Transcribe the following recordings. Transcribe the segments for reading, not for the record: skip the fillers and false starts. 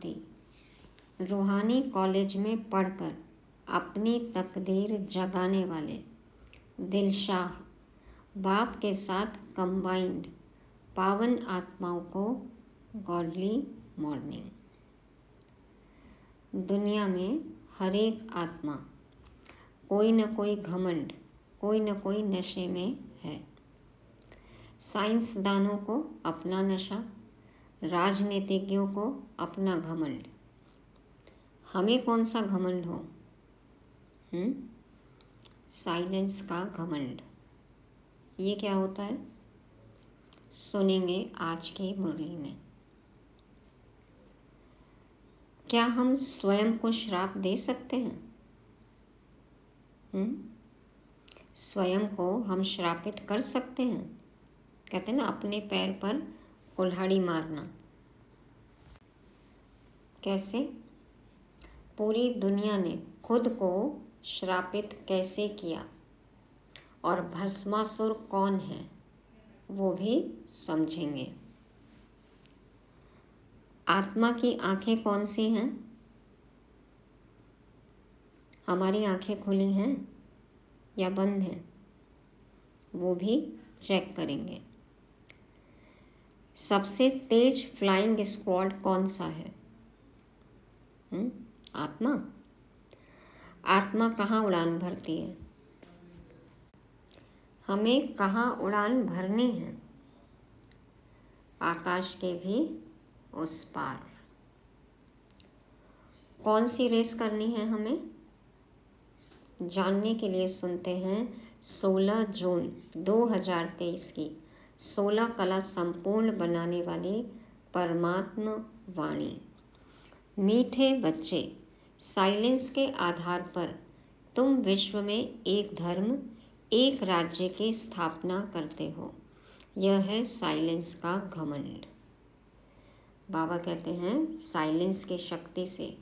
शांति। रूहानी कॉलेज में पढ़कर अपनी तकदीर जगाने वाले दिलशाह बाप के साथ कंबाइंड पावन आत्माओं को गॉडली मॉर्निंग। दुनिया में हर एक आत्मा कोई न कोई घमंड, कोई न कोई नशे में है। साइंसदानों को अपना नशा, राजनीतिज्ञों को अपना घमंड। हमें कौन सा घमंड हो? साइलेंस का घमंड। ये क्या होता है, सुनेंगे आज की मुरली में। क्या हम स्वयं को श्राप दे सकते हैं? स्वयं को हम श्रापित कर सकते हैं। कहते हैं ना, अपने पैर पर कुल्हाड़ी मारना। कैसे? पूरी दुनिया ने खुद को श्रापित कैसे किया और भस्मासुर कौन है वो भी समझेंगे। आत्मा की आंखें कौन सी हैं? हमारी आंखें खुली हैं या बंद हैं, वो भी चेक करेंगे। सबसे तेज फ्लाइंग स्क्वाड कौन सा है? आत्मा। आत्मा कहाँ उड़ान भरती है? हमें कहाँ उड़ान भरनी है? आकाश के भी उस पार। कौन सी रेस करनी है हमें? जानने के लिए सुनते हैं 16 जून 2023 की 16 कला संपूर्ण बनाने वाली परमात्मा वाणी। मीठे बच्चे, साइलेंस के आधार पर तुम विश्व में एक धर्म, एक राज्य की स्थापना करते हो। यह है साइलेंस का घमंड। बाबा कहते हैं साइलेंस की शक्ति से,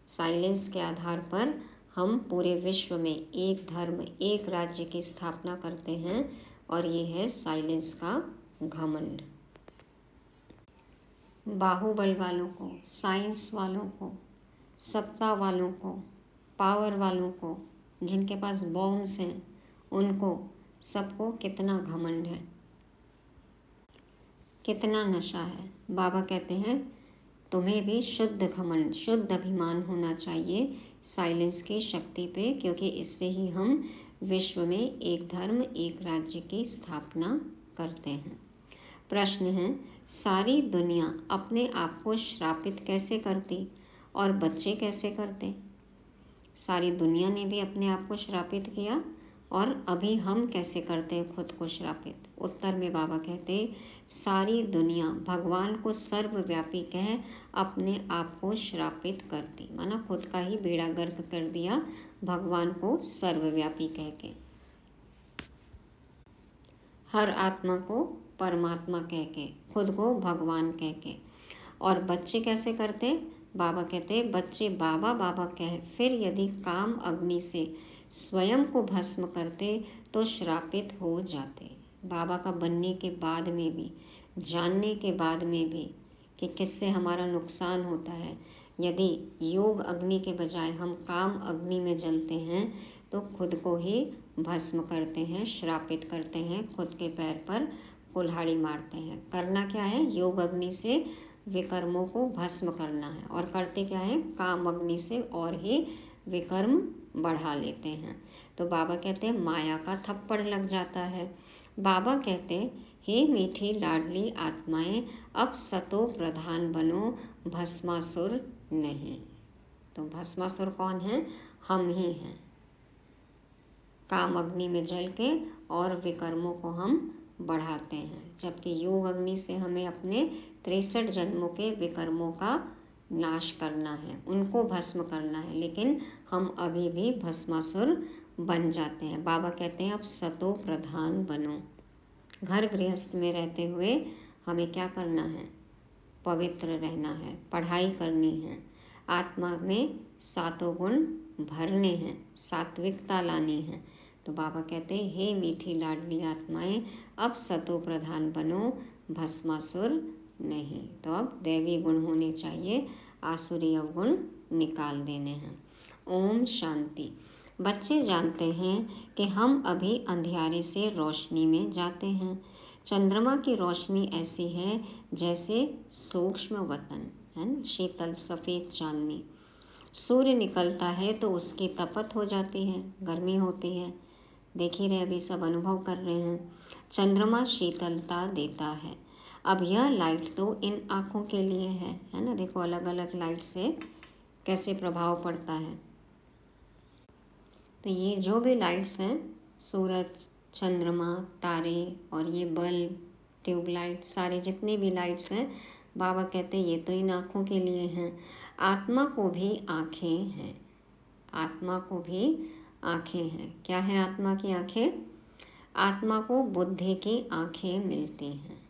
साइलेंस के आधार पर हम पूरे विश्व में एक धर्म, एक राज्य की स्थापना करते हैं, और ये है साइलेंस का घमंड। बाहुबल वालों को, साइंस वालों को, सत्ता वालों को, पावर वालों को, जिनके पास बॉम्ब्स हैं, उनको सबको कितना घमंड है, कितना नशा है। बाबा कहते हैं तुम्हें भी शुद्ध घमंड, शुद्ध अभिमान होना चाहिए साइलेंस की शक्ति पे, क्योंकि इससे ही हम विश्व में एक धर्म, एक राज्य की स्थापना करते हैं। प्रश्न है, सारी दुनिया अपने आप को श्रापित कैसे करती और बच्चे कैसे करते? सारी दुनिया ने भी अपने आप को श्रापित किया, और अभी हम कैसे करते हैं खुद को श्रापित? उत्तर में बाबा कहते सारी दुनिया भगवान को सर्वव्यापी कह अपने आप को श्रापित करती, माना खुद का ही बेड़ा गर्क कर दिया भगवान को सर्वव्यापी कह के। हर आत्मा को परमात्मा कह के, खुद को भगवान कह के। और बच्चे कैसे करते? बाबा कहते बच्चे बाबा बाबा कह फिर यदि काम अग्नि से स्वयं को भस्म करते तो श्रापित हो जाते। बाबा का बनने के बाद में भी, जानने के बाद में भी कि किससे हमारा नुकसान होता है, यदि योग अग्नि के बजाय हम काम अग्नि में जलते हैं तो खुद को ही भस्म करते हैं, श्रापित करते हैं, खुद के पैर पर कुल्हाड़ी मारते हैं। करना क्या है? योग अग्नि से विकर्मों को भस्म करना है, और करते क्या है? काम अग्नि से और ही विकर्म बढ़ा लेते हैं। तो बाबा कहते हैं माया का थप्पड़ लग जाता है। बाबा कहते हे मीठी लाडली आत्माएं, अब सतो प्रधान बनो, भस्मासुर नहीं। तो भस्मासुर कौन है? हम ही हैं। काम अग्नि में जल के और विकर्मों को हम बढ़ाते हैं, जबकि योग अग्नि से हमें अपने 63 जन्मों के विकर्मों का नाश करना है, उनको भस्म करना है, लेकिन हम अभी भी भस्मासुर बन जाते हैं। बाबा कहते हैं अब सतो प्रधान बनो। घर गृहस्थ में रहते हुए हमें क्या करना है? पवित्र रहना है, पढ़ाई करनी है, आत्मा में सातों गुण भरने हैं, सात्विकता लानी है। तो बाबा कहते हैं हे मीठी लाडली आत्माएं, अब सतो प्रधान बनो, भस्मासुर नहीं। तो अब दैवी गुण होने चाहिए, आसुरी अवगुण निकाल देने हैं। ओम शांति। बच्चे जानते हैं कि हम अभी अंधियारे से रोशनी में जाते हैं। चंद्रमा की रोशनी ऐसी है जैसे सूक्ष्म वतन है ना, शीतल सफ़ेद चांदनी। सूर्य निकलता है तो उसकी तपत हो जाती है, गर्मी होती है। देख ही रहे, अभी सब अनुभव कर रहे हैं। चंद्रमा शीतलता देता है। अब यह लाइट तो इन आँखों के लिए है ना। देखो अलग अलग लाइट से कैसे प्रभाव पड़ता है। तो ये जो भी लाइट्स हैं, सूरज, चंद्रमा, तारे और ये बल्ब, ट्यूबलाइट, सारे जितने भी लाइट्स हैं, बाबा कहते हैं ये तो इन आँखों के लिए हैं। आत्मा को भी आँखें हैं। आत्मा को भी आँखें हैं। क्या है आत्मा की आँखें? आत्मा को बुद्धि की आँखें मिलती हैं।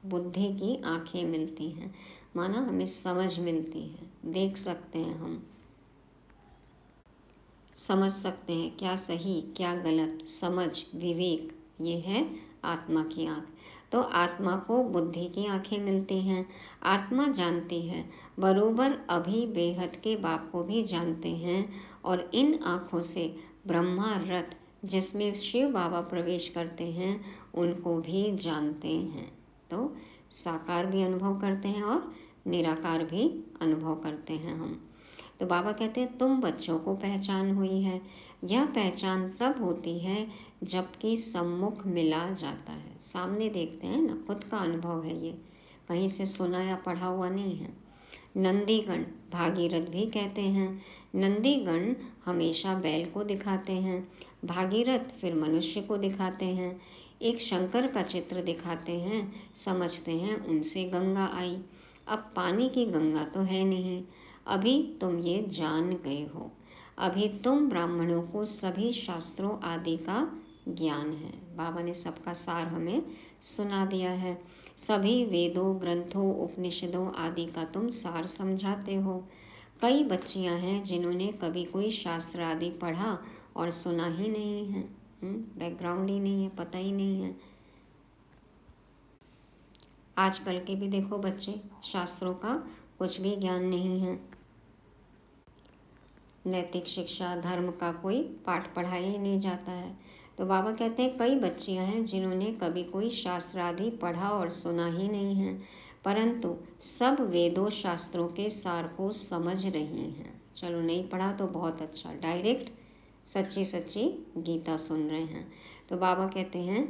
बुद्धि की आँखें मिलती हैं, माना हमें समझ मिलती है, देख सकते हैं, हम समझ सकते हैं क्या सही क्या गलत, समझ, विवेक, ये है आत्मा की आँख। तो आत्मा को बुद्धि की आँखें मिलती हैं। आत्मा जानती है, बरोबर अभी बेहद के बाप को भी जानते हैं, और इन आँखों से ब्रह्मा रथ जिसमें शिव बाबा प्रवेश करते हैं उनको भी जानते हैं। तो साकार भी अनुभव करते हैं और निराकार भी अनुभव करते हैं हम। तो बाबा कहते हैं तुम बच्चों को पहचान हुई है। यह पहचान तब होती है जबकि सम्मुख मिला जाता है। सामने देखते हैं ना, खुद का अनुभव है ये, कहीं से सुना या पढ़ा हुआ नहीं है। नंदीगण, भागीरथ भी कहते हैं। नंदीगण हमेशा बैल को दिखाते हैं, भागीरथ फिर मनुष्य को दिखाते हैं। एक शंकर का चित्र दिखाते हैं, समझते हैं उनसे गंगा आई। अब पानी की गंगा तो है नहीं, अभी तुम ये जान गए हो। अभी तुम ब्राह्मणों को सभी शास्त्रों आदि का ज्ञान है। बाबा ने सबका सार हमें सुना दिया है। सभी वेदों, ग्रंथों, उपनिषदों आदि का तुम सार समझाते हो। कई बच्चियां हैं जिन्होंने कभी कोई शास्त्र आदि पढ़ा और सुना ही नहीं है, बैकग्राउंड ही नहीं है, पता ही नहीं है। आजकल के भी देखो बच्चे, शास्त्रों का कुछ भी ज्ञान नहीं है। नैतिक शिक्षा, धर्म का कोई पाठ पढ़ाया ही नहीं जाता है। तो बाबा कहते हैं कई बच्चियां हैं जिन्होंने कभी कोई शास्त्र आदि पढ़ा और सुना ही नहीं है, परंतु सब वेदों शास्त्रों के सार को समझ रही हैं। चलो नहीं पढ़ा तो बहुत अच्छा, डायरेक्ट सच्ची सच्ची गीता सुन रहे हैं। तो बाबा कहते हैं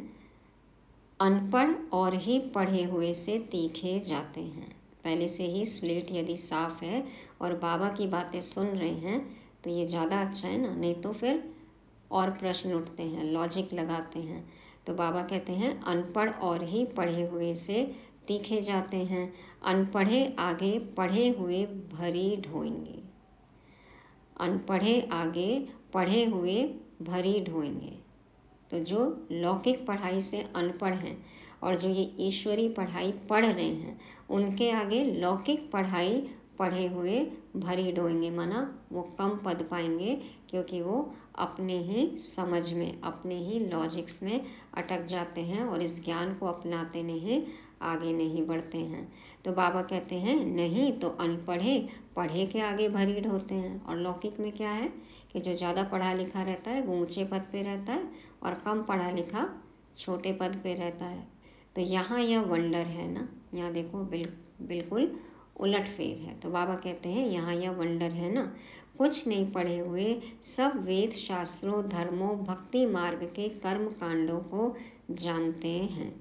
अनपढ़ और ही पढ़े हुए से तीखे जाते हैं। पहले से ही स्लेट यदि साफ है और बाबा की बातें सुन रहे हैं तो ये ज़्यादा अच्छा है ना, नहीं तो फिर और प्रश्न उठते हैं, लॉजिक लगाते हैं। तो बाबा कहते हैं अनपढ़ और ही पढ़े हुए से तीखे जाते हैं। अनपढ़े आगे पढ़े हुए भरी ढोएंगे। अनपढ़े आगे पढ़े हुए भरी ढोएंगे। तो जो लौकिक पढ़ाई से अनपढ़ हैं और जो ये ईश्वरी पढ़ाई पढ़ रहे हैं, उनके आगे लौकिक पढ़ाई पढ़े हुए भरी ढोएंगे, माना वो कम पद पाएंगे, क्योंकि वो अपने ही समझ में, अपने ही लॉजिक्स में अटक जाते हैं और इस ज्ञान को अपनाते नहीं, आगे नहीं बढ़ते हैं। तो बाबा कहते हैं नहीं, तो अनपढ़े पढ़े के आगे भरी ढोते हैं। और लौकिक में क्या है कि जो ज़्यादा पढ़ा लिखा रहता है वो ऊंचे पद पे रहता है और कम पढ़ा लिखा छोटे पद पे रहता है। तो यहाँ यह वंडर है ना, यहाँ देखो बिल्कुल उलट फेर है। तो बाबा कहते हैं यहाँ यह वंडर है ना, कुछ नहीं पढ़े हुए सब वेद शास्त्रों, धर्मों, भक्ति मार्ग के कर्म कांडों को जानते हैं।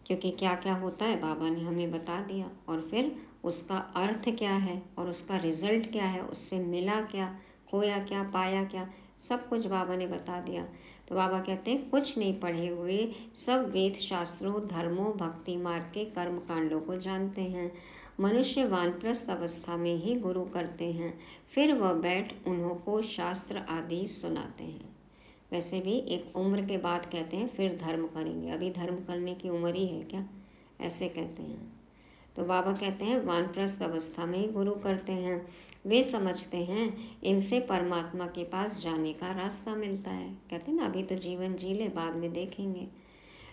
क्योंकि क्या क्या होता है बाबा ने हमें बता दिया, और फिर उसका अर्थ क्या है और उसका रिजल्ट क्या है, उससे मिला क्या, खोया क्या, पाया क्या, सब कुछ बाबा ने बता दिया। तो बाबा कहते हैं कुछ नहीं पढ़े हुए सब वेद शास्त्रों, धर्मों, भक्ति मार्ग के कर्म कांडों को जानते हैं। मनुष्य वानप्रस्थ अवस्था में ही गुरु करते हैं, फिर वह बैठ उन्हों को शास्त्र आदि सुनाते हैं। वैसे भी एक उम्र के बाद कहते हैं फिर धर्म करेंगे, अभी धर्म करने की उम्र ही है क्या, ऐसे कहते हैं। तो बाबा कहते हैं वानप्रस्थ अवस्था में ही गुरु करते हैं। वे समझते हैं इनसे परमात्मा के पास जाने का रास्ता मिलता है। कहते हैं ना अभी तो जीवन जी ले, बाद में देखेंगे।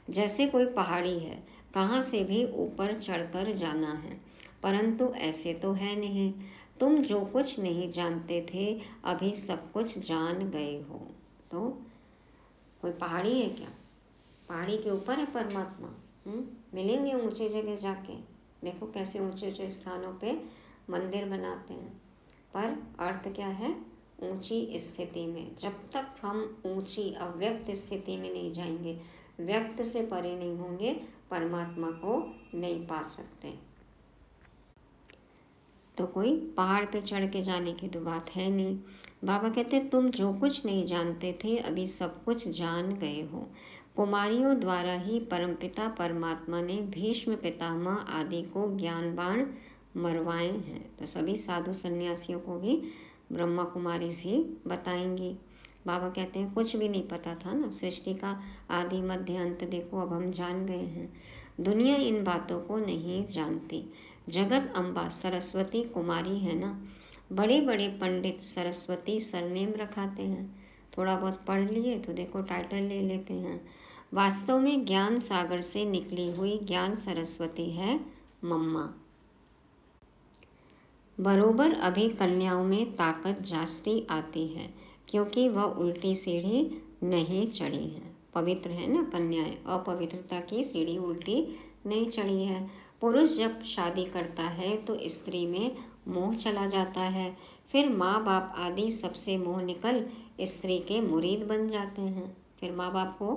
जैसे कोई पहाड़ी है, कहाँ से भी ऊपर चढ़कर जाना है, परंतु ऐसे तो है नहीं। तुम जो कुछ नहीं जानते थे अभी सब कुछ जान गए हो। तो कोई पहाड़ी है क्या? पहाड़ी के ऊपर है परमात्मा। मिलेंगे ऊंचे जगह जाके। देखो कैसे ऊंचे ऊंचे स्थानों पे मंदिर बनाते हैं, पर अर्थ क्या है? ऊंची स्थिति में। जब तक हम ऊंची अव्यक्त स्थिति में नहीं जाएंगे, व्यक्त से परे नहीं होंगे, परमात्मा को नहीं पा सकते। तो कोई पहाड़ पे चढ़ के जाने की तो बात है नहीं। बाबा कहते तुम जो कुछ नहीं जानते थे अभी सब कुछ जान गए हो। कुमारियों द्वारा ही परमपिता परमात्मा ने भीष्म पितामह आदि को ज्ञान बाण मरवाए हैं। तो सभी साधु सन्यासियों को भी ब्रह्मा कुमारी से बताएंगी। बाबा कहते हैं कुछ भी नहीं पता था ना, सृष्टि का आदि मध्य अंत देखो अब हम जान गए हैं। दुनिया इन बातों को नहीं जानती। जगत अम्बा सरस्वती कुमारी है ना। बड़े बड़े पंडित सरस्वती सरनेम रखाते हैं, थोड़ा बहुत पढ़ लिए तो देखो टाइटल ले लेते हैं। वास्तव में ज्ञान सागर से निकली हुई ज्ञान सरस्वती है मम्मा। बरोबर अभी कन्याओं में ताकत जास्ती आती है क्योंकि वह उल्टी सीढ़ी नहीं चढ़ी है। पवित्र है ना कन्याएं, अपवित्रता की सीढ़ी उल्टी नहीं चढ़ी है। पुरुष जब शादी करता है तो स्त्री में मोह चला जाता है, फिर माँ बाप आदि सबसे मोह निकल स्त्री के मुरीद बन जाते हैं। फिर माँ बाप को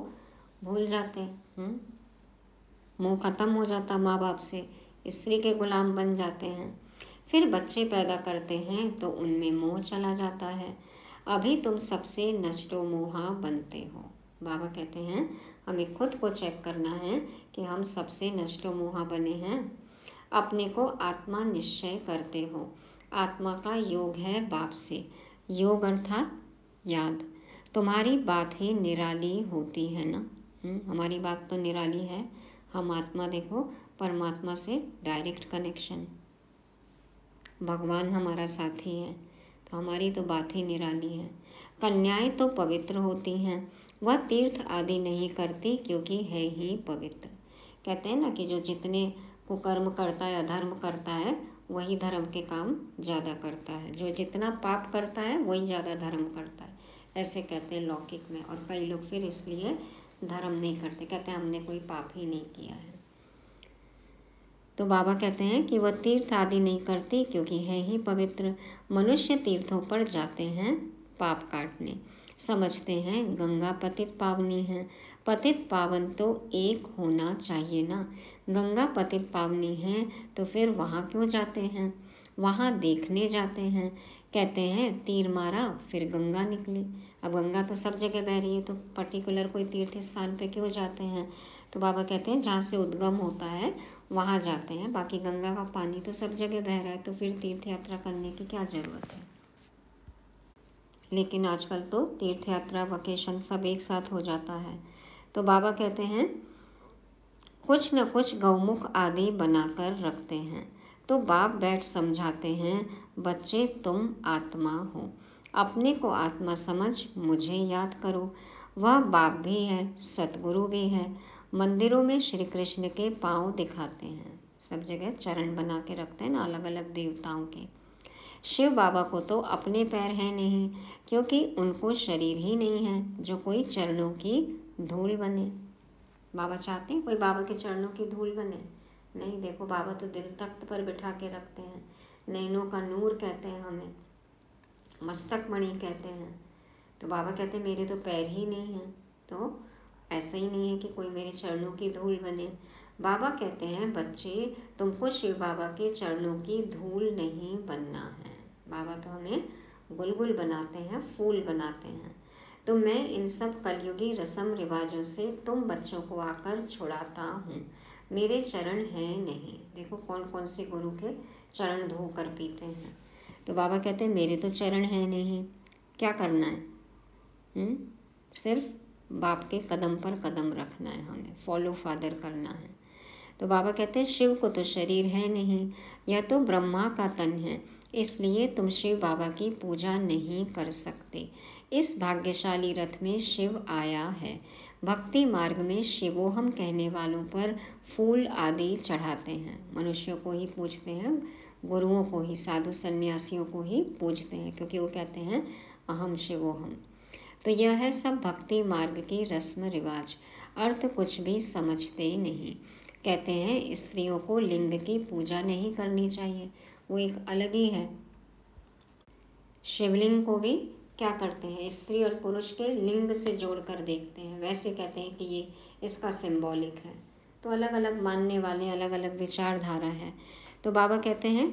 भूल जाते हैं, मोह खत्म हो जाता माँ बाप से, स्त्री के गुलाम बन जाते हैं। फिर बच्चे पैदा करते हैं तो उनमें मोह चला जाता है। अभी तुम सबसे नष्टो मोहा बनते हो। बाबा कहते हैं हमें खुद को चेक करना है कि हम सबसे नष्टो मोहा बने हैं। अपने को आत्मा निश्चय करते हो। आत्मा का योग है बाप से, योग अर्थात याद। तुम्हारी बात ही निराली होती है ना। हमारी बात तो निराली है। हम आत्मा देखो परमात्मा से डायरेक्ट कनेक्शन, भगवान हमारा साथी है, तो हमारी तो बात ही निराली है। कन्याएं तो पवित्र होती हैं, वह तीर्थ आदि नहीं करती क्योंकि है ही पवित्र। कहते हैं ना कि जो जितने कुकर्म करता है, अधर्म करता है, वही धर्म के काम ज़्यादा करता है। जो जितना पाप करता है वही ज़्यादा धर्म करता है, ऐसे कहते हैं लौकिक में। और कई लोग फिर इसलिए धर्म नहीं करते, कहते हैं हमने कोई पाप ही नहीं किया है। तो बाबा कहते हैं कि वह तीर्थ आदि नहीं करती क्योंकि है ही पवित्र। मनुष्य तीर्थों पर जाते हैं पाप काटने, समझते हैं गंगा पतित पावनी है। पतित पावन तो एक होना चाहिए ना। गंगा पतित पावनी है तो फिर वहाँ क्यों जाते हैं? वहाँ देखने जाते हैं। कहते हैं तीर मारा फिर गंगा निकली। अब गंगा तो सब जगह बह रही है, तो पर्टिकुलर कोई तीर्थ स्थान पे क्यों जाते हैं? तो बाबा कहते हैं जहाँ से उद्गम होता है वहाँ जाते हैं, बाकी गंगा का पानी तो सब जगह बह रहा है, तो फिर तीर्थ यात्रा करने की क्या ज़रूरत है। लेकिन आजकल तो तीर्थ यात्रा वकेशन सब एक साथ हो जाता है। तो बाबा कहते हैं कुछ न कुछ गौमुख आदि बनाकर रखते हैं। तो बाप बैठ समझाते हैं बच्चे तुम आत्मा हो, अपने को आत्मा समझ मुझे याद करो। वह बाप भी है, सतगुरु भी है। मंदिरों में श्री कृष्ण के पांव दिखाते हैं, सब जगह चरण बना के रखते हैं ना अलग अलग देवताओं के। शिव बाबा को तो अपने पैर हैं नहीं क्योंकि उनको शरीर ही नहीं है जो कोई चरणों की धूल बने। बाबा चाहते हैं कोई बाबा के चरणों की धूल बने? नहीं। देखो बाबा तो दिल तख्त पर बिठा के रखते हैं, नैनों का नूर कहते हैं हमें, मस्तक मणि कहते हैं। तो बाबा कहते हैं मेरे तो पैर ही नहीं हैं, तो ऐसा ही नहीं है कि कोई मेरे चरणों की धूल बने। बाबा कहते हैं बच्चे तुमको शिव बाबा के चरणों की धूल नहीं बनना है। बाबा तो हमें गुलगुल बनाते हैं, फूल बनाते हैं। तो मैं इन सब कलयुगी रस्म रिवाजों से तुम बच्चों को आकर छुड़ाता हूँ। मेरे चरण हैं नहीं। देखो कौन कौन से गुरु के चरण धो कर पीते हैं। तो बाबा कहते हैं मेरे तो चरण हैं नहीं, क्या करना है? सिर्फ बाप के कदम पर कदम रखना है, हमें फॉलो फादर करना है। तो बाबा कहते हैं शिव को तो शरीर है नहीं, यह तो ब्रह्मा का तन है, इसलिए तुम शिव बाबा की पूजा नहीं कर सकते। इस भाग्यशाली रथ में शिव आया है। भक्ति मार्ग में शिवोहम कहने वालों पर फूल आदि चढ़ाते हैं। मनुष्यों को ही पूजते हैं, गुरुओं को ही, साधु सन्यासियों को ही पूजते हैं, क्योंकि वो कहते हैं अहम शिवोहम। तो यह है सब भक्ति मार्ग की रस्म रिवाज, अर्थ कुछ भी समझते नहीं। कहते हैं स्त्रियों को लिंग की पूजा नहीं करनी चाहिए, वो एक अलग ही है। शिवलिंग को भी क्या करते हैं, स्त्री और पुरुष के लिंग से जोड़कर देखते हैं, वैसे कहते हैं कि ये इसका सिंबॉलिक है। तो अलग अलग मानने वाले, अलग अलग विचारधारा है। तो बाबा कहते हैं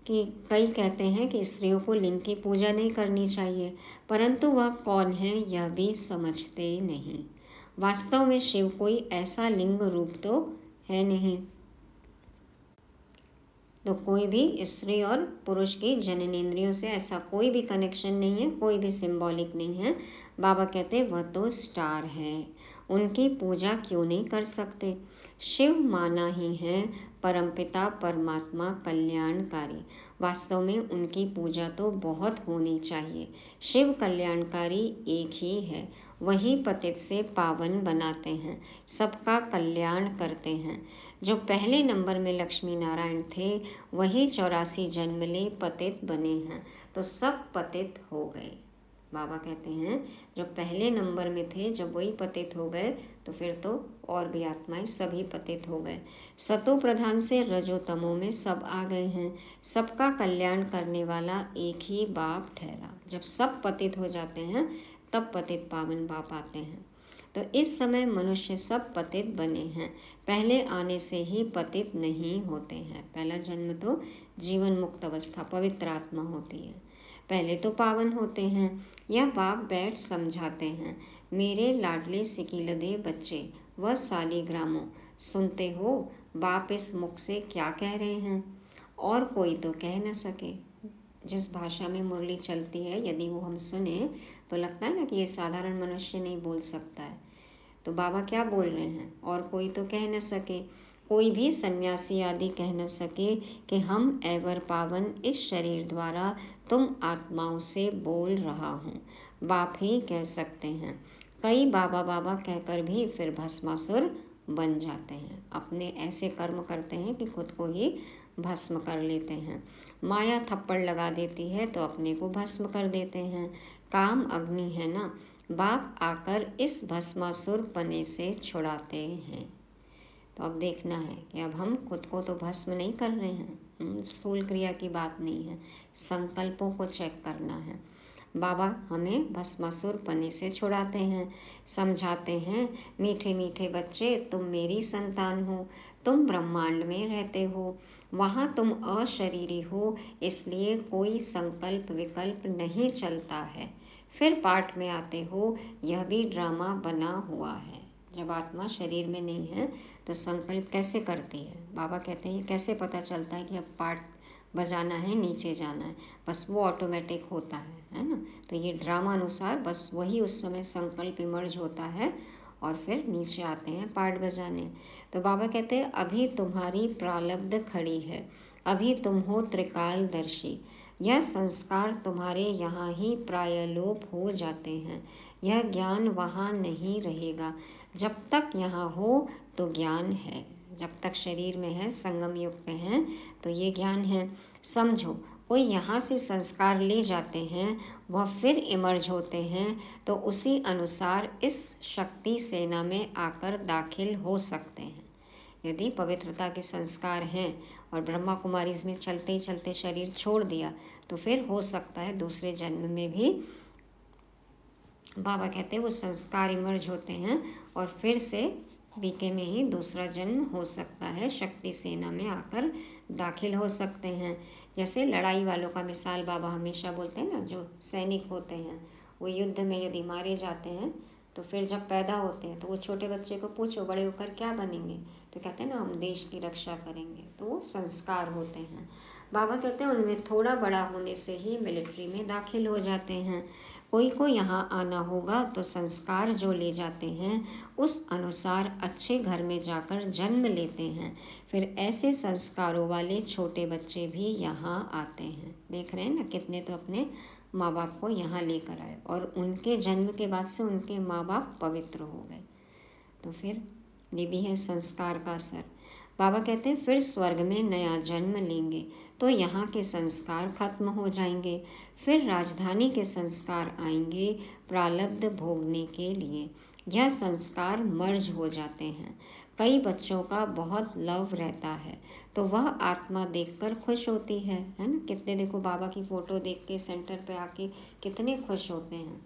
कि कई कहते हैं कि स्त्रियों को लिंग की पूजा नहीं करनी चाहिए, परंतु वह कौन है यह भी समझते नहीं। वास्तव में शिव कोई ऐसा लिंग रूप तो है नहीं, तो कोई भी स्त्री और पुरुष की जननेंद्रियों से ऐसा कोई भी कनेक्शन नहीं है, कोई भी सिंबॉलिक नहीं है। बाबा कहते वह तो स्टार है, उनकी पूजा क्यों नहीं कर सकते। शिव माना ही है परमपिता परमात्मा कल्याणकारी। वास्तव में उनकी पूजा तो बहुत होनी चाहिए। शिव कल्याणकारी एक ही है, वही पतित से पावन बनाते हैं, सबका कल्याण करते हैं। जो पहले नंबर में लक्ष्मी नारायण थे वही 84 जन्म ले पतित बने हैं, तो सब पतित हो गए। बाबा कहते हैं जो पहले नंबर में थे जब वही पतित हो गए तो फिर तो और भी आत्माएं सभी पतित हो गए। सतो प्रधान से रजो तमो में सब आ गए हैं। सबका कल्याण करने वाला एक ही बाप ठहरा। जब सब पतित हो जाते हैं तब पतित पावन बाप आते हैं। तो इस समय मनुष्य सब पतित बने हैं, पहले आने से ही पतित नहीं होते हैं। पहला जन्म तो जीवन मुक्त अवस्था, पवित्र आत्मा होती है, पहले तो पावन होते हैं। यह बाप बैठ समझाते हैं, मेरे लाडले सिकीलदे बच्चे व सालीग्रामों, सुनते हो बाप इस मुख से क्या कह रहे हैं, और कोई तो कह न सके। जिस भाषा में मुरली चलती है यदि वो हम सुने तो लगता है ना कि ये साधारण मनुष्य नहीं बोल सकता है। तो बाबा क्या बोल रहे हैं, और कोई तो कह न सके, कोई भी सन्यासी आदि कह न सके कि हम एवर पावन इस शरीर द्वारा तुम आत्माओं से बोल रहा हूँ। बाप ही कह सकते हैं। कई बाबा बाबा कहकर भी फिर भस्मासुर बन जाते हैं, अपने ऐसे कर्म करते हैं कि खुद को ही भस्म कर लेते हैं। माया थप्पड़ लगा देती है तो अपने को भस्म कर देते हैं। काम अग्नि है ना, बाप आकर इस भस्मासुर पने से छुड़ाते हैं। तो अब देखना है कि अब हम खुद को तो भस्म नहीं कर रहे हैं, स्थूल क्रिया की बात नहीं है, संकल्पों को चेक करना है। बाबा हमें भस्मासुर पने से छुड़ाते हैं, समझाते हैं, मीठे मीठे बच्चे तुम मेरी संतान हो, तुम ब्रह्मांड में रहते हो, वहाँ तुम अशरीरी हो, इसलिए कोई संकल्प विकल्प नहीं चलता है। फिर पाठ में आते हो, यह भी ड्रामा बना हुआ है। जब आत्मा शरीर में नहीं है तो संकल्प कैसे करती है। बाबा कहते हैं कैसे पता चलता है कि अब पाठ बजाना है, नीचे जाना है, बस वो ऑटोमेटिक होता है ना। तो ये ड्रामा अनुसार बस वही उस समय संकल्प इमर्ज होता है और फिर नीचे आते हैं पाठ बजाने। तो बाबा कहते हैं अभी तुम्हारी प्रारब्ध खड़ी है, अभी तुम हो त्रिकालदर्शी, यह संस्कार तुम्हारे यहाँ ही प्रायलोप हो जाते हैं, यह ज्ञान वहाँ नहीं रहेगा। जब तक यहाँ हो तो ज्ञान है, जब तक शरीर में है, संगम युग में है तो ये ज्ञान है। समझो कोई यहाँ से संस्कार ले जाते हैं, वह फिर इमर्ज होते हैं, तो उसी अनुसार इस शक्ति सेना में आकर दाखिल हो सकते हैं। यदि पवित्रता के संस्कार हैं और ब्रह्मा कुमारी में चलते ही चलते शरीर छोड़ दिया तो फिर हो सकता है दूसरे जन्म में भी बाबा कहते हैं वो संस्कार इमर्ज होते हैं और फिर से बीके में ही दूसरा जन्म हो सकता है, शक्ति सेना में आकर दाखिल हो सकते हैं। जैसे लड़ाई वालों का मिसाल बाबा हमेशा बोलते हैं ना, जो सैनिक होते हैं वो युद्ध में यदि मारे जाते हैं तो फिर जब पैदा होते हैं तो वो छोटे बच्चे को पूछो बड़े होकर क्या बनेंगे, तो कहते हैं ना हम देश की रक्षा करेंगे। तो वो संस्कार होते हैं। बाबा कहते हैं उनमें थोड़ा बड़ा होने से ही मिलिट्री में दाखिल हो जाते हैं। कोई को यहाँ आना होगा तो संस्कार जो ले जाते हैं उस अनुसार अच्छे घर में जाकर जन्म लेते हैं, फिर ऐसे संस्कारों वाले छोटे बच्चे भी यहाँ आते हैं। देख रहे हैं ना, कितने तो अपने माँ बाप को यहाँ लेकर आए और उनके जन्म के बाद से उनके माँ बाप पवित्र हो गए। तो फिर ये भी है संस्कार का असर। बाबा कहते हैं फिर स्वर्ग में नया जन्म लेंगे तो यहाँ के संस्कार खत्म हो जाएंगे, फिर राजधानी के संस्कार आएंगे प्रारब्ध भोगने के लिए। यह संस्कार मर्ज हो जाते हैं। कई बच्चों का बहुत लव रहता है तो वह आत्मा देखकर खुश होती है ना। कितने देखो बाबा की फोटो देख के सेंटर पे आके कितने खुश होते हैं।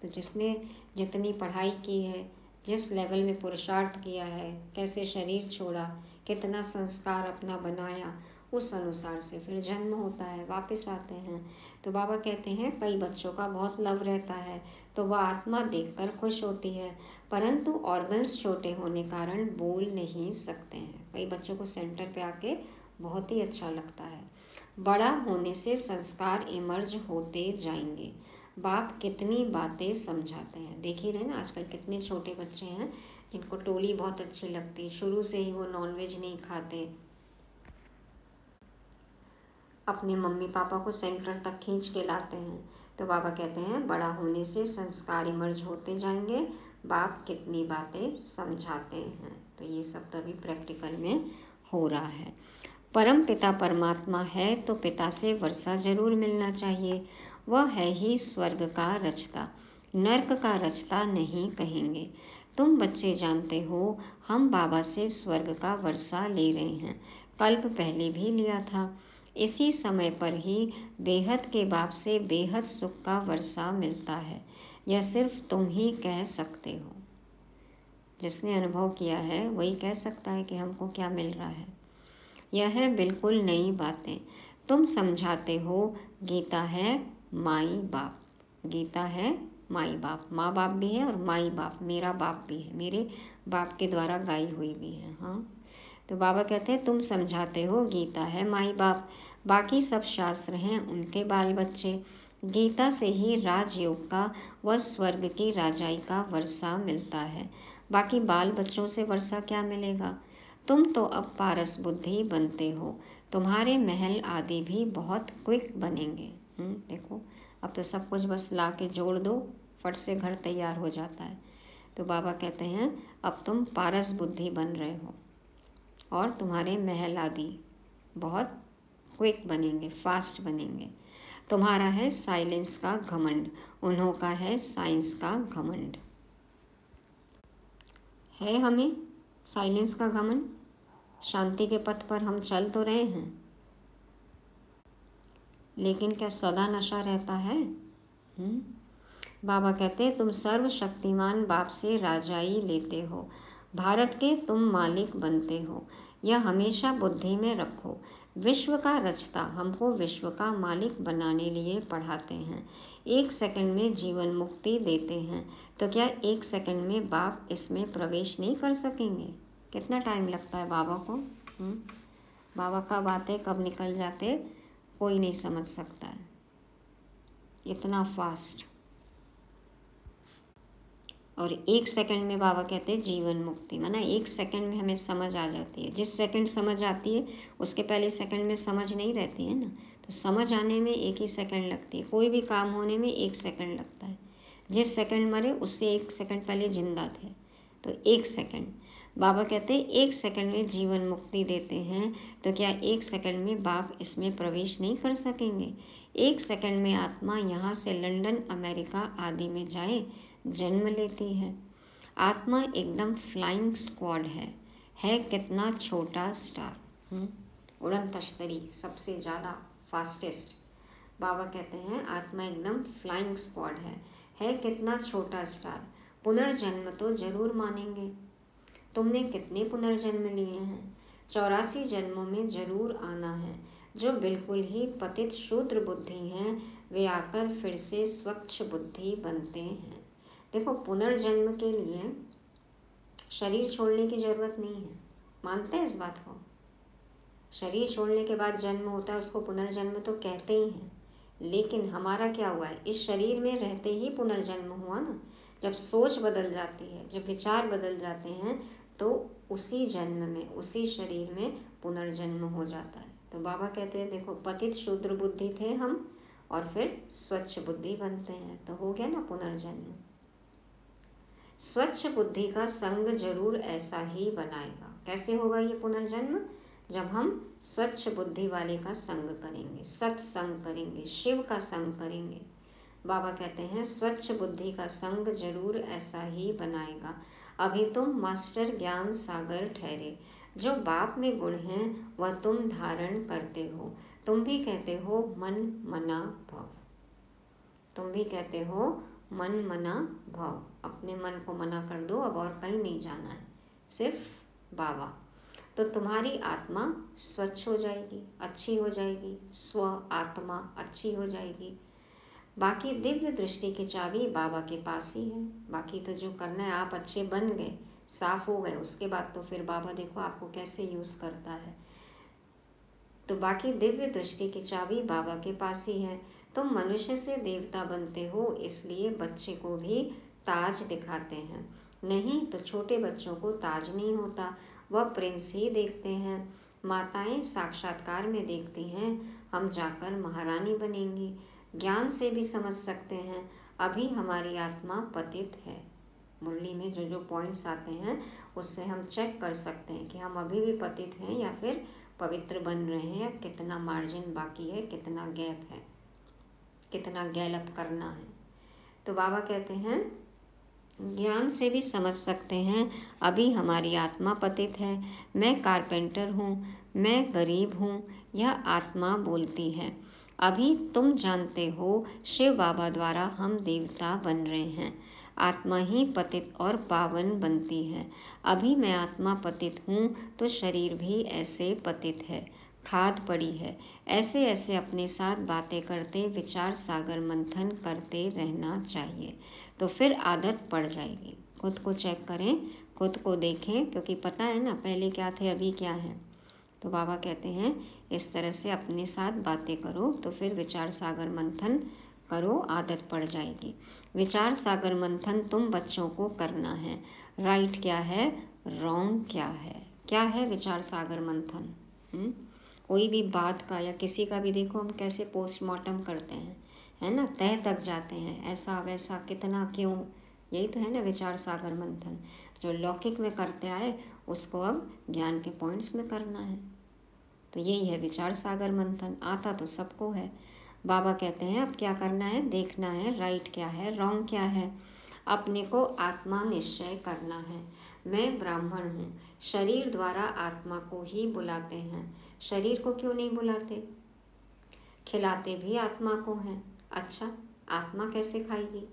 तो जिसने जितनी पढ़ाई की है, जिस लेवल में पुरुषार्थ किया है, कैसे शरीर छोड़ा, कितना संस्कार अपना बनाया, उस अनुसार से फिर जन्म होता है, वापस आते हैं। तो बाबा कहते हैं कई बच्चों का बहुत लव रहता है तो वह आत्मा देखकर खुश होती है, परंतु ऑर्गन्स छोटे होने कारण बोल नहीं सकते हैं। कई बच्चों को सेंटर पे आके बहुत ही अच्छा लगता है। बड़ा होने से संस्कार इमर्ज होते जाएंगे। बाप कितनी बातें समझाते हैं। देख ही रहे ना आजकल कितने छोटे बच्चे हैं जिनको टोली बहुत अच्छी लगती, शुरू से ही वो नॉनवेज नहीं खाते, अपने मम्मी पापा को सेंटर तक खींच के लाते हैं। तो बाबा कहते हैं बड़ा होने से संस्कार इमर्ज होते जाएंगे, बाप कितनी बातें समझाते हैं। तो ये सब तो अभी प्रैक्टिकल में हो रहा है। परम पिता परमात्मा है तो पिता से वर्षा जरूर मिलना चाहिए। वह है ही स्वर्ग का रचता, नर्क का रचता नहीं कहेंगे। तुम बच्चे जानते हो हम बाबा से स्वर्ग का वर्षा ले रहे हैं, कल्प पहले भी लिया था। इसी समय पर ही बेहद के बाप से बेहद सुख का वर्षा मिलता है। यह सिर्फ तुम ही कह सकते हो। जिसने अनुभव किया है वही कह सकता है कि हमको क्या मिल रहा है। यह है बिल्कुल नई बातें। तुम समझाते हो गीता है माई बाप, गीता है माई बाप, माँ बाप भी है और माई बाप, मेरा बाप भी है, मेरे बाप के द्वारा गाई हुई भी है। हाँ, तो बाबा कहते हैं तुम समझाते हो गीता है माई बाप, बाकी सब शास्त्र हैं उनके बाल बच्चे। गीता से ही राजयोग का व स्वर्ग की राजाई का वर्षा मिलता है, बाकी बाल बच्चों से वर्षा क्या मिलेगा। तुम तो अब पारस बुद्धि बनते हो, तुम्हारे महल आदि भी बहुत क्विक बनेंगे। देखो अब तो सब कुछ बस ला के जोड़ दो, फट से घर तैयार हो जाता है। तो बाबा कहते हैं अब तुम पारस बुद्धि बन रहे हो और तुम्हारे महल आदि बहुत क्विक बनेंगे, फास्ट बनेंगे। तुम्हारा है साइलेंस का घमंड, उन्हों का है साइंस का घमंड। है हमें साइलेंस का घमंड? शांति के पथ पर हम चल तो रहे हैं, लेकिन क्या सदा नशा रहता है? बाबा कहते तुम सर्वशक्तिमान बाप से राजाई लेते हो, भारत के तुम मालिक बनते हो। यह हमेशा बुद्धि में रखो। विश्व का रचता हमको विश्व का मालिक बनाने लिए पढ़ाते हैं। 1 सेकंड में जीवन मुक्ति देते हैं, तो क्या 1 सेकंड में बाप इसमें प्रवेश नहीं कर सकेंगे? कितना टाइम लगता है बाबा को? बाबा कब आते कब निकल जाते कोई नहीं समझ सकता है, इतना फास्ट। और 1 सेकंड में बाबा कहते हैं जीवन मुक्ति, माना 1 सेकंड में हमें समझ आ जाती है। जिस सेकंड समझ आती है उसके पहले सेकंड में समझ नहीं रहती है ना, तो समझ आने में 1 ही सेकंड लगती है, कोई भी काम होने में 1 सेकंड लगता है। जिस सेकंड मरे उससे 1 सेकंड पहले जिंदा थे, तो 1 सेकंड। बाबा कहते हैं 1 सेकंड में जीवन मुक्ति देते हैं, तो क्या 1 सेकंड में बाप इसमें प्रवेश नहीं कर सकेंगे? 1 सेकंड में आत्मा यहाँ से लंदन, अमेरिका आदि में जाए जन्म लेती है। आत्मा एकदम फ्लाइंग स्क्वाड है कितना छोटा स्टार, उड़न तश्तरी सबसे ज़्यादा फास्टेस्ट। बाबा कहते हैं आत्मा एकदम फ्लाइंग स्क्वाड है कितना छोटा स्टार। पुनर्जन्म तो जरूर मानेंगे। तुमने कितने पुनर्जन्म लिए हैं? 84 जन्मों में जरूर आना है। जो बिल्कुल ही पतित शूद्र बुद्धि हैं वे आकर फिर से स्वच्छ बुद्धि बनते हैं। देखो पुनर्जन्म के लिए शरीर छोड़ने की जरूरत नहीं है, मानते हैं इस बात को? शरीर छोड़ने के बाद जन्म होता है उसको पुनर्जन्म तो कहते ही हैं, लेकिन हमारा क्या हुआ है, इस शरीर में रहते ही पुनर्जन्म हुआ ना। जब सोच बदल जाती है, जब विचार बदल जाते हैं, तो उसी जन्म में, उसी शरीर में पुनर्जन्म हो जाता है। तो बाबा कहते हैं देखो, पतित शूद्र बुद्धि थे हम, और फिर स्वच्छ बुद्धि बनते हैं, तो हो गया ना पुनर्जन्म। स्वच्छ बुद्धि का संग जरूर ऐसा ही बनाएगा। कैसे होगा ये पुनर्जन्म? जब हम स्वच्छ बुद्धि वाले का संग करेंगे, सत्संग करेंगे, शिव का संग करेंगे। बाबा कहते हैं स्वच्छ बुद्धि का संग जरूर ऐसा ही बनाएगा। अभी तुम मास्टर ज्ञान सागर ठहरे, जो बाप में गुण हैं वह तुम धारण करते हो। तुम भी कहते हो मन मना भव, तुम भी कहते हो मन मना भव। अपने मन को मना कर दो, अब और कहीं नहीं जाना है, सिर्फ बाबा। तो तुम्हारी आत्मा स्वच्छ हो जाएगी, अच्छी हो जाएगी, स्व आत्मा अच्छी हो जाएगी। बाकी दिव्य दृष्टि की चाबी बाबा के पास ही है। बाकी तो जो करना है, आप अच्छे बन गए, साफ हो गए, उसके बाद तो फिर बाबा देखो आपको कैसे यूज करता है। तो बाकी दिव्य दृष्टि की चाबी बाबा के पास ही है। तुम मनुष्य से देवता बनते हो, इसलिए बच्चे को भी ताज दिखाते हैं। नहीं तो छोटे बच्चों को ताज नहीं होता, वह प्रिंस ही देखते हैं। माताएं साक्षात्कार में देखती हैं, हम जाकर महारानी बनेंगी। ज्ञान से भी समझ सकते हैं, अभी हमारी आत्मा पतित है। मुरली में जो जो पॉइंट्स आते हैं उससे हम चेक कर सकते हैं कि हम अभी भी पतित हैं या फिर पवित्र बन रहे हैं, या कितना मार्जिन बाकी है, कितना गैप है, कितना गैलअप करना है। तो बाबा कहते हैं ज्ञान से भी समझ सकते हैं, अभी हमारी आत्मा पतित है। मैं कारपेंटर हूँ, मैं गरीब हूँ, यह आत्मा बोलती है। अभी तुम जानते हो शिव बाबा द्वारा हम देवता बन रहे हैं। आत्मा ही पतित और पावन बनती है। अभी मैं आत्मा पतित हूँ तो शरीर भी ऐसे पतित है, खाद पड़ी है। ऐसे ऐसे अपने साथ बातें करते विचार सागर मंथन करते रहना चाहिए, तो फिर आदत पड़ जाएगी। खुद को चेक करें, खुद को देखें, क्योंकि पता है ना पहले क्या थे अभी क्या है। तो बाबा कहते हैं इस तरह से अपने साथ बातें करो, तो फिर विचार सागर मंथन करो, आदत पड़ जाएगी। विचार सागर मंथन तुम बच्चों को करना है। राइट क्या है, रॉन्ग क्या है, क्या है विचार सागर मंथन। कोई भी बात का या किसी का भी देखो हम कैसे पोस्टमार्टम करते हैं, है ना, तह तक जाते हैं, ऐसा वैसा, कितना, क्यों। यही तो है ना विचार सागर मंथन। जो लौकिक में करते आए उसको अब ज्ञान के पॉइंट्स में करना है। तो यही है विचार सागर मंथन। आता तो सबको है। बाबा कहते हैं अब क्या करना है, देखना है राइट क्या है, रॉन्ग क्या है। अपने को आत्मा निश्चय करना है। मैं ब्राह्मण हूँ, शरीर द्वारा आत्मा को ही बुलाते हैं। शरीर को क्यों नहीं बुलाते? खिलाते भी आत्मा को हैं। अच्छा, आत्मा कैसे खाएगी?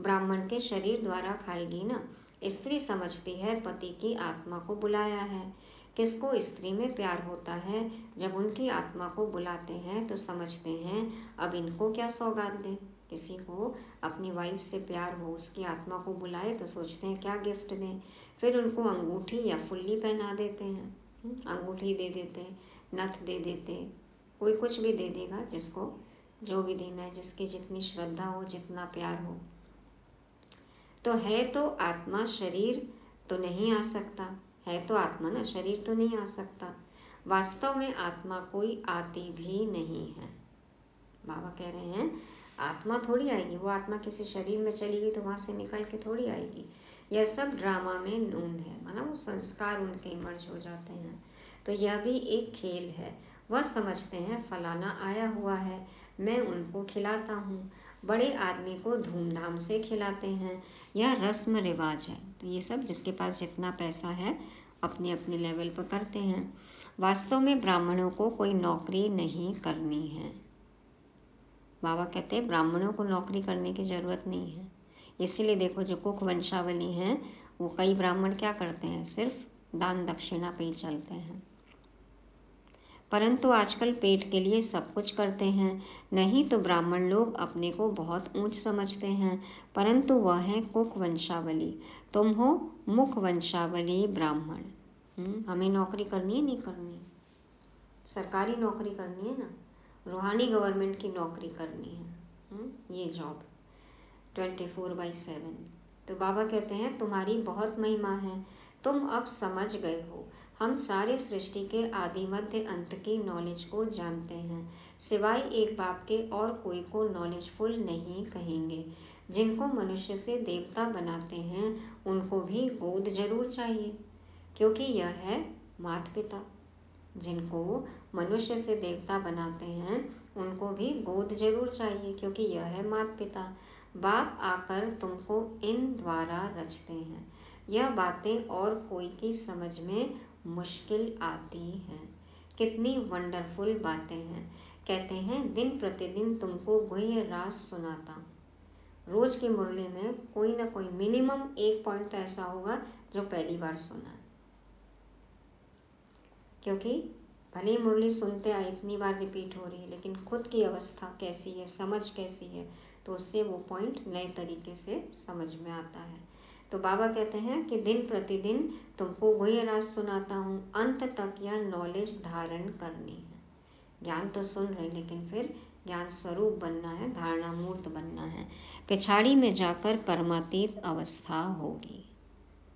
ब्राह्मण के शरीर द्वारा खाएगी ना। स्त्री समझती है पति की आत्मा को बुलाया है। किसको स्त्री में प्यार होता है? जब उनकी आत्मा को बुलाते हैं तो समझते हैं अब इनको क्या सौगात दें। किसी को अपनी वाइफ से प्यार हो, उसकी आत्मा को बुलाए तो सोचते हैं क्या गिफ्ट दें। फिर उनको अंगूठी या फुल्ली पहना देते हैं, अंगूठी दे देते, नथ दे देते, कोई कुछ भी दे देगा, जिसको जो भी देना है, जिसकी जितनी श्रद्धा हो, जितना प्यार हो। तो है तो आत्मा, शरीर तो नहीं आ सकता। है तो आत्मा ना, शरीर तो नहीं आ सकता। वास्तव में आत्मा कोई आती भी नहीं है। बाबा कह रहे हैं आत्मा थोड़ी आएगी, वो आत्मा किसी शरीर में चली गई तो वहां से निकल के थोड़ी आएगी। यह सब ड्रामा में नूंद है, माना वो संस्कार उनके इमर्ज हो जाते हैं। तो यह भी एक खेल है। वह समझते हैं फलाना आया हुआ है, मैं उनको खिलाता हूँ। बड़े आदमी को धूमधाम से खिलाते हैं, यह रस्म रिवाज है। तो ये सब जिसके पास जितना पैसा है अपने अपने लेवल पर करते हैं। वास्तव में ब्राह्मणों को कोई नौकरी नहीं करनी है। बाबा कहते हैं ब्राह्मणों को नौकरी करने की जरूरत नहीं है। इसीलिए देखो जो कुक वंशावली हैं वो कई ब्राह्मण क्या करते हैं, सिर्फ दान दक्षिणा पे ही चलते हैं। परंतु आजकल पेट के लिए सब कुछ करते हैं। नहीं तो ब्राह्मण लोग अपने को बहुत ऊंच समझते हैं, परंतु वह है कुक वंशावली। तुम हो मुख वंशावली ब्राह्मण। हमें नौकरी करनी है, नहीं करनी? सरकारी नौकरी करनी है ना। रूहानी गवर्नमेंट की नौकरी करनी है, ये जॉब 24/7। तो बाबा कहते हैं तुम्हारी बहुत महिमा है, तुम अब समझ गए हो। हम सारे सृष्टि के आदि मध्य अंत की नॉलेज को जानते हैं, सिवाय एक बाप के और कोई को नॉलेजफुल नहीं कहेंगे। जिनको मनुष्य से देवता बनाते हैं उनको भी गोद जरूर चाहिए, क्योंकि यह है माता पिता। जिनको मनुष्य से देवता बनाते हैं उनको भी गोद जरूर चाहिए, क्योंकि यह है माता पिता। बाप आकर तुमको इन द्वारा रचते हैं। यह बातें और कोई की समझ में मुश्किल आती हैं। कितनी वंडरफुल बातें हैं। कहते हैं दिन प्रतिदिन तुमको गुह्य राज सुनाता हूँ। रोज की मुरली में कोई ना कोई मिनिमम एक पॉइंट तो ऐसा होगा जो पहली बार सुना है, क्योंकि भले ही मुरली सुनते आए इतनी बार रिपीट हो रही है, लेकिन खुद की अवस्था कैसी है, समझ कैसी है, तो उससे वो पॉइंट नए तरीके से समझ में आता है। तो बाबा कहते हैं कि दिन प्रतिदिन तुमको वही राज सुनाता हूँ, अंत तक यह नॉलेज धारण करनी है। ज्ञान तो सुन रहे, लेकिन फिर ज्ञान स्वरूप बनना है, धारणा मूर्त बनना है। पिछाड़ी में जाकर कर्मातीत अवस्था होगी।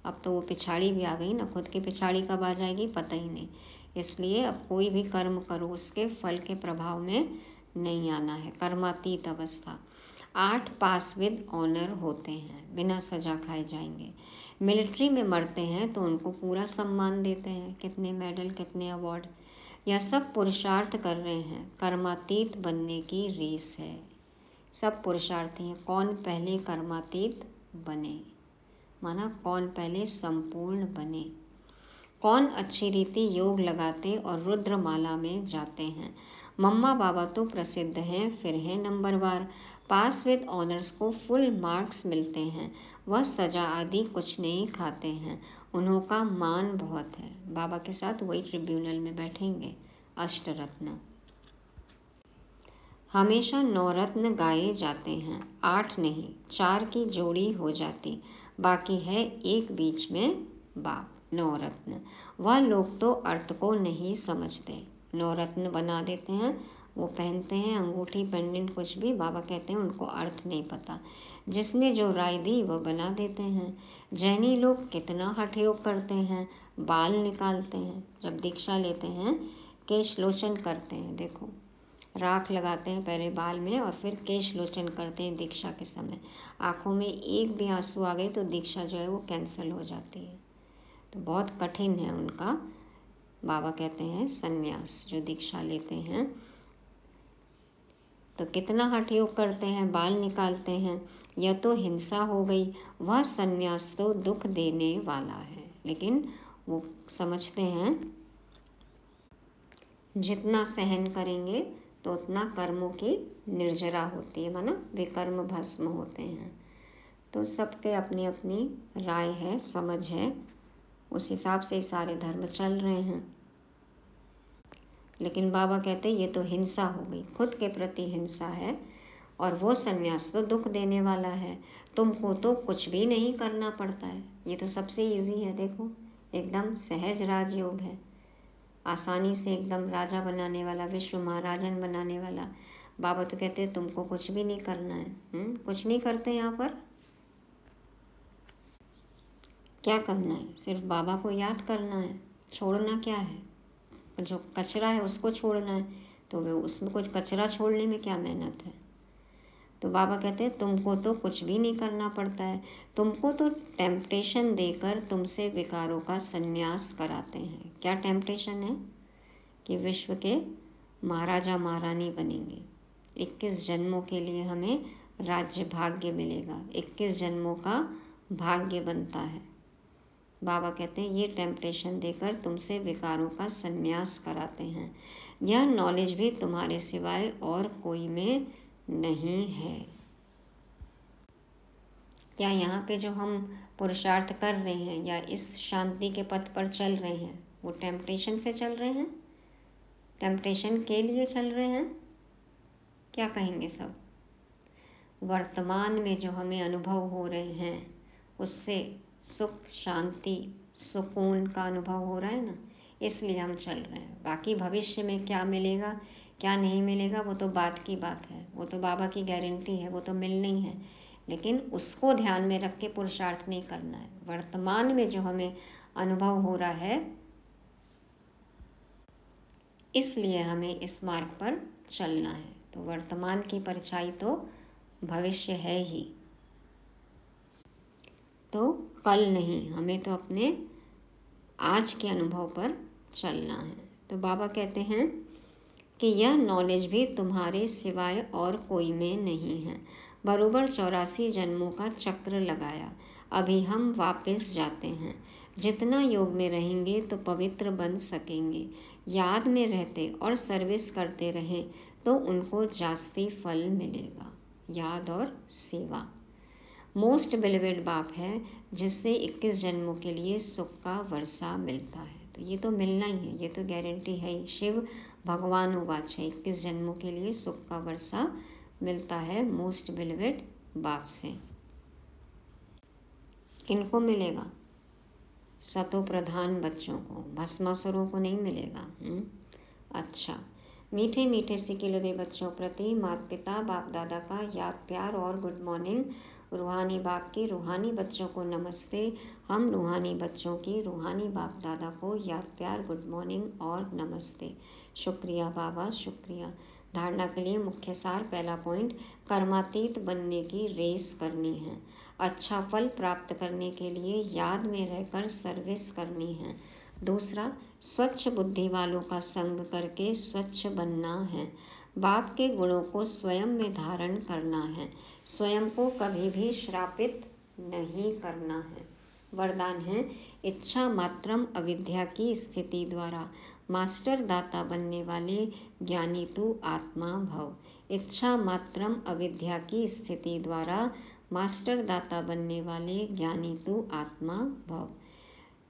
अब तो वो पिछाड़ी भी आ गई ना, खुद की पिछाड़ी कब आ जाएगी पता ही नहीं। इसलिए अब कोई भी कर्म करो उसके फल के प्रभाव में नहीं आना है। कर्मातीत अवस्था। 8 पास विद ऑनर होते हैं, बिना सजा खाए जाएंगे। मिलिट्री में मरते हैं तो उनको पूरा सम्मान देते हैं, कितने मेडल, कितने अवार्ड। यह सब पुरुषार्थ कर रहे हैं, कर्मातीत बनने की रेस है। सब पुरुषार्थी हैं, कौन पहले कर्मातीत बने, माना कौन पहले संपूर्ण बने, कौन अच्छी रीति योग लगाते और रुद्रमाला में जाते हैं। मम्मा बाबा तो प्रसिद्ध हैं, फिर हैं नंबरवार। पास विद ऑनर्स को फुल मार्क्स मिलते हैं। वह सजा आदि कुछ नहीं खाते हैं, उन्हों का मान बहुत है। बाबा के साथ वही ट्रिब्यूनल में बैठेंगे। अष्टरत्न हमेशा 9 रत्न गाए जाते हैं, 8 नहीं 4 की जोड़ी हो जाती, बाकी है एक बीच में बाप। 9 रत्न वह लोग तो अर्थ को नहीं समझते, 9 रत्न बना देते हैं, वो पहनते हैं अंगूठी पेंडेंट कुछ भी, बाबा कहते हैं उनको अर्थ नहीं पता। जिसने जो राय दी वो बना देते हैं। जैनी लोग कितना हठ योग करते हैं, बाल निकालते हैं, जब दीक्षा लेते हैं केश लोचन करते हैं, देखो राख लगाते हैं पहले बाल में और फिर केश लोचन करते हैं दीक्षा के समय। आंखों में एक भी आंसू आ गए तो दीक्षा जो है वो कैंसिल हो जाती है। तो बहुत कठिन है उनका, बाबा कहते हैं संन्यास जो दीक्षा लेते हैं। तो कितना हठ योग करते हैं, बाल निकालते हैं, यह तो हिंसा हो गई। वह संन्यास तो दुख देने वाला है, लेकिन वो समझते हैं जितना सहन करेंगे तो उतना कर्मों की निर्जरा होती है, माना विकर्म भस्म होते हैं। तो सबके अपनी अपनी राय है, समझ है, उस हिसाब से सारे धर्म चल रहे हैं। लेकिन बाबा कहते ये तो हिंसा हो गई, खुद के प्रति हिंसा है, और वो संन्यास तो दुख देने वाला है। तुमको तो कुछ भी नहीं करना पड़ता है, ये तो सबसे इजी है, देखो एकदम सहज राजयोग है, आसानी से एकदम राजा बनाने वाला, विश्व महाराजन बनाने वाला। बाबा तो कहते हैं तुमको कुछ भी नहीं करना है। कुछ नहीं करते यहाँ पर, क्या करना है, सिर्फ बाबा को याद करना है। छोड़ना क्या है, जो कचरा है उसको छोड़ना है, तो वे उसमें कुछ कचरा छोड़ने में क्या मेहनत है। तो बाबा कहते हैं तुमको तो कुछ भी नहीं करना पड़ता है, तुमको तो टेम्पटेशन देकर तुमसे विकारों का संन्यास कराते हैं। क्या टेम्पटेशन है कि विश्व के महाराजा महारानी बनेंगे, 21 जन्मों के लिए हमें राज्य भाग्य मिलेगा, 21 जन्मों का भाग्य बनता है। बाबा कहते हैं ये टेम्पटेशन देकर तुमसे विकारों का संन्यास कराते हैं। यह नॉलेज भी तुम्हारे सिवाय और कोई में नहीं है। क्या यहाँ पे जो हम पुरुषार्थ कर रहे हैं या इस शांति के पथ पर चल रहे हैं, वो टेम्पटेशन से चल रहे हैं, टेम्पटेशन के लिए चल रहे हैं? क्या कहेंगे सब? वर्तमान में जो हमें अनुभव हो रहे हैं उससे सुख, शांति, सुकून का अनुभव हो रहा है ना, इसलिए हम चल रहे हैं। बाकी भविष्य में क्या मिलेगा क्या नहीं मिलेगा वो तो बात की बात है, वो तो बाबा की गारंटी है, वो तो मिलना ही है, लेकिन उसको ध्यान में रख के पुरुषार्थ नहीं करना है। वर्तमान में जो हमें अनुभव हो रहा है, इसलिए हमें इस मार्ग पर चलना है। तो वर्तमान की परछाई तो भविष्य है ही, तो कल नहीं, हमें तो अपने आज के अनुभव पर चलना है। तो बाबा कहते हैं कि यह नॉलेज भी तुम्हारे सिवाय और कोई में नहीं है। बरोबर 84 जन्मों का चक्र लगाया, अभी हम वापस जाते हैं। जितना योग में रहेंगे तो पवित्र बन सकेंगे। याद में रहते और सर्विस करते रहें तो उनको जास्ती फल मिलेगा। याद और सेवा मोस्ट बिलीवेड बाप है, जिससे 21 जन्मों के लिए सुख का वर्षा मिलता है। तो ये तो मिलना ही है, ये तो गारंटी है ही। शिव भगवान उवाच है, 21 जन्मों के लिए सुख का वर्षा मिलता है मोस्ट बिलीवेड बाप से। किनको मिलेगा? सतो प्रधान बच्चों को, भस्मासुरों को नहीं मिलेगा। अच्छा, मीठे मीठे सिके लदे बच्चों प्रति माता पिता बाप दादा का याद प्यार और गुड मॉर्निंग। रूहानी बाप की रूहानी बच्चों को नमस्ते। हम रूहानी बच्चों की रूहानी बाप दादा को याद प्यार गुड मॉर्निंग और नमस्ते। शुक्रिया बाबा, शुक्रिया। धारणा के लिए मुख्य सार। पहला पॉइंट, कर्मातीत बनने की रेस करनी है। अच्छा फल प्राप्त करने के लिए याद में रहकर सर्विस करनी है। दूसरा, स्वच्छ बुद्धि वालों का संग करके स्वच्छ बनना है। बाप के गुणों को स्वयं में धारण करना है। स्वयं को कभी भी श्रापित नहीं करना है। वरदान है, इच्छा मात्रम अविद्या की स्थिति द्वारा मास्टर दाता बनने वाले ज्ञानी तू आत्मा भव। इच्छा मात्रम अविद्या की स्थिति द्वारा मास्टर दाता बनने वाले ज्ञानी तू आत्मा भव।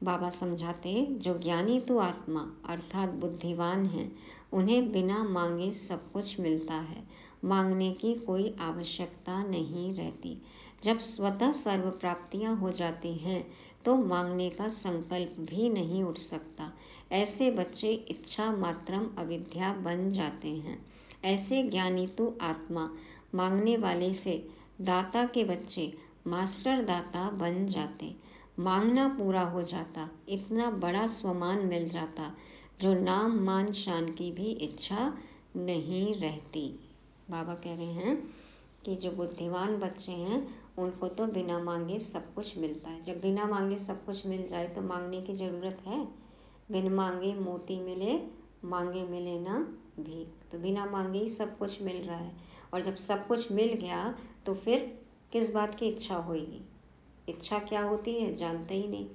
बाबा समझाते, जो ज्ञानी तो आत्मा अर्थात बुद्धिवान है, उन्हें बिना मांगे सब कुछ मिलता है। मांगने की कोई आवश्यकता नहीं रहती। जब स्वतः सर्व प्राप्तियां हो जाती हैं तो मांगने का संकल्प भी नहीं उठ सकता। ऐसे बच्चे इच्छा मात्रम अविद्या बन जाते हैं। ऐसे ज्ञानी तो आत्मा मांगने वाले से दाता के बच्चे मास्टर दाता बन जाते। मांगना पूरा हो जाता, इतना बड़ा स्वमान मिल जाता जो नाम मान शान की भी इच्छा नहीं रहती। बाबा कह रहे हैं कि जो बुद्धिमान बच्चे हैं उनको तो बिना मांगे सब कुछ मिलता है। जब बिना मांगे सब कुछ मिल जाए तो मांगने की ज़रूरत है? बिन मांगे मोती मिले, मांगे मिले ना भीख। तो बिना मांगे ही सब कुछ मिल रहा है, और जब सब कुछ मिल गया तो फिर किस बात की इच्छा होगी? इच्छा क्या होती है जानते ही नहीं,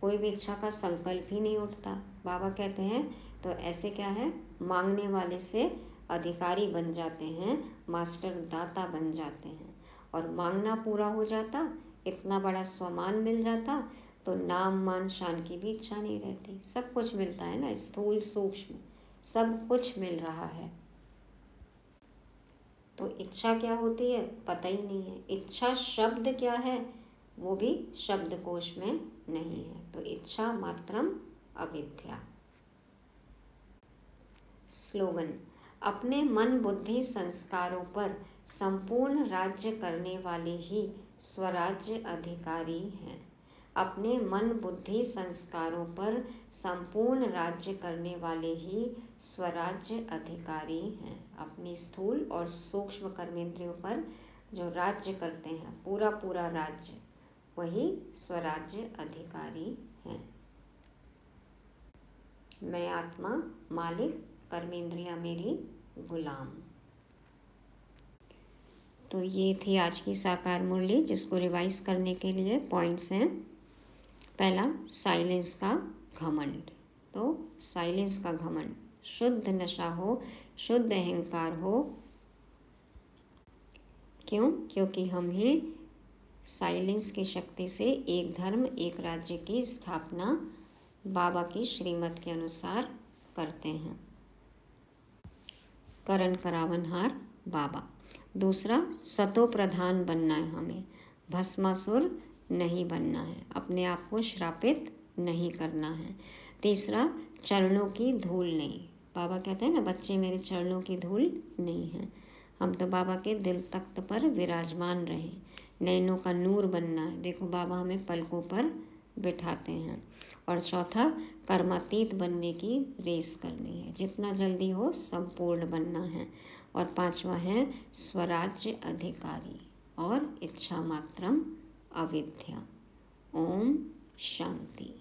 कोई भी इच्छा का संकल्प ही नहीं उठता। बाबा कहते हैं तो ऐसे क्या है, मांगने वाले से अधिकारी बन जाते हैं, मास्टर दाता बन जाते हैं, और मांगना पूरा हो जाता, इतना बड़ा स्वमान मिल जाता तो नाम मान शान की भी इच्छा नहीं रहती। सब कुछ मिलता है ना, स्थूल सूक्ष्म सब कुछ मिल रहा है। तो इच्छा क्या होती है पता ही नहीं है। इच्छा शब्द क्या है वो भी शब्दकोश में नहीं है। तो इच्छा मात्रम अविद्या। स्लोगन, अपने मन बुद्धि संस्कारों पर संपूर्ण राज्य करने वाले ही स्वराज्य अधिकारी हैं। अपने मन बुद्धि संस्कारों पर संपूर्ण राज्य करने वाले ही स्वराज्य अधिकारी हैं। अपनी स्थूल और सूक्ष्म कर्मेंद्रियों पर जो राज्य करते हैं, पूरा पूरा राज्य, वही स्वराज्य अधिकारी हैं। मैं आत्मा मालिक, कर्मेंद्रियां मेरी गुलाम। तो ये थी आज की साकार मुरली, जिसको रिवाइज करने के लिए पॉइंट्स हैं। पहला, साइलेंस का घमंड। तो साइलेंस का घमंड, शुद्ध नशा हो, शुद्ध अहंकार हो। क्यों? क्योंकि हम ही साइलेंस की शक्ति से एक धर्म एक राज्य की स्थापना बाबा की श्रीमत के अनुसार करते हैं। करण करावनहार बाबा। दूसरा, सतो प्रधान बनना है हमें, भस्मासुर नहीं बनना है, अपने आप को श्रापित नहीं करना है। तीसरा, चरणों की धूल नहीं, बाबा कहते हैं ना, बच्चे मेरे चरणों की धूल नहीं है। हम तो बाबा के दिल तख्त पर विराजमान रहे, नैनों का नूर बनना है। देखो बाबा हमें पलकों पर बिठाते हैं। और चौथा, कर्मातीत बनने की रेस करनी है, जितना जल्दी हो संपूर्ण बनना है। और पांचवा है स्वराज्य अधिकारी और इच्छा मात्रम अविद्या। ओम शांति।